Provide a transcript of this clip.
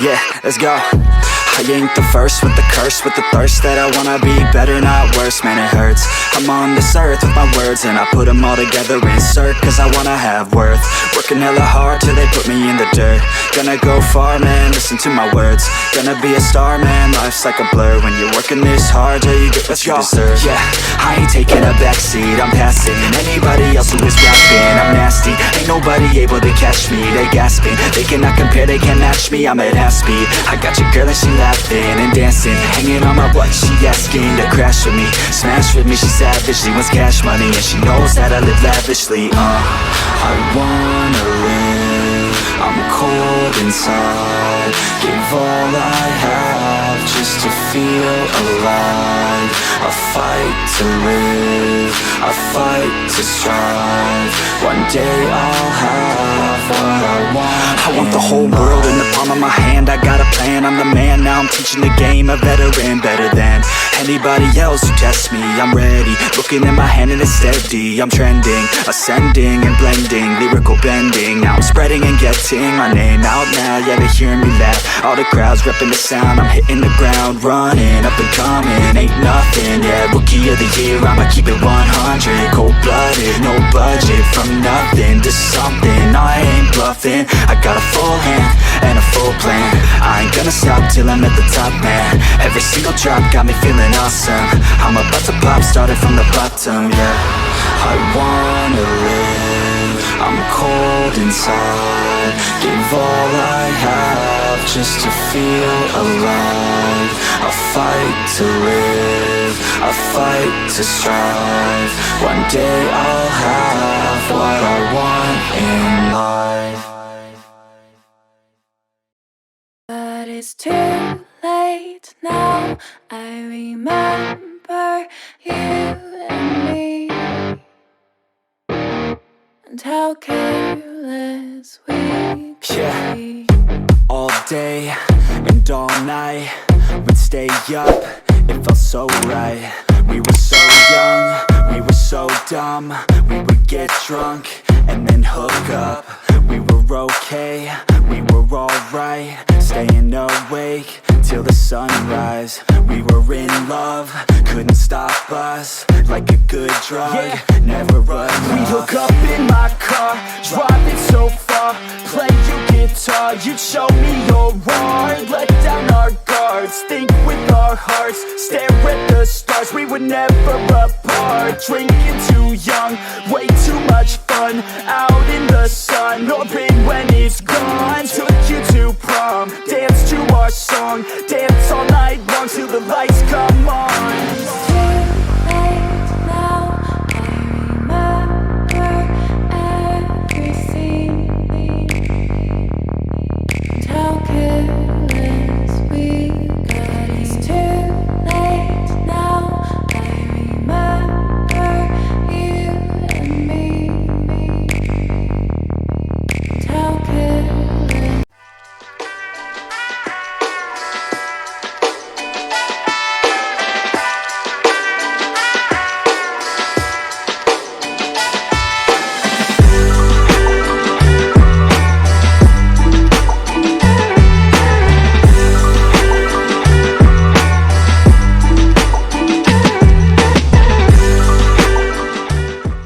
Yeah, let's go. I ain't the first with the curse, with the thirst that I wanna be better, not worse, man it hurts. I'm on this earth with my words and I put them all together, insert, cause I wanna have worth. Working hella hard till they put me in the dirt. Gonna go far, man, listen to my words. Gonna be a star, man, life's like a blur. When you're working this hard, yeah, you get what you deserve. Yeah, I ain't taking a backseat, I'm passing anybody else who is rapping. I'm nasty, ain't nobody able to catch me. They gasping, they cannot compare, they can't match me. I'm at half speed, I got your girl and she laughing and dancing, hanging on my butt, she asking to crash with me, smash with me, she savage, she wants cash money, and she knows that I live lavishly. I wanna live, I'm cold inside, give all I have just to feel alive. I fight to live, I fight to strive, one day I'll have what I want. I want the whole world in the palm of my hand, I got a plan, I'm the man, now I'm teaching the game, a veteran, better than anybody else who tests me. I'm ready, looking at my hand and it's steady, I'm trending, ascending and blending, lyrical bending, now I'm spreading and getting my name out now, yeah they hear me laugh, all the crowds repping the sound, I'm hitting the ground, running, up and coming, ain't nothing, yeah, rookie of the year, I'ma keep it 100, cold-blooded, no budget, from nothing to something, I ain't bluffing, I got a full hand and a full plan, I ain't gonna stop till I'm at the top, man, every single drop got me feeling awesome, I'm about to pop, started from the bottom, yeah, I wanna live, I'm cold inside, give all I have just to feel alive, I fight to live, I fight to strive, one day I'll have what I want in life. But it's too late now, I remember you and me, and how careless we could be. All day and all night, we'd stay up, it felt so right. We were so young, we were so dumb, we would get drunk and then hook up. We were okay, we were alright, staying awake till the sunrise. We were in love, couldn't stop us, like a good drug, never enough. We'd hook up in my car, driving so far, play you guitar, you'd show me your art, let down our guards, think with our hearts, stare at the stars, we were never apart, drink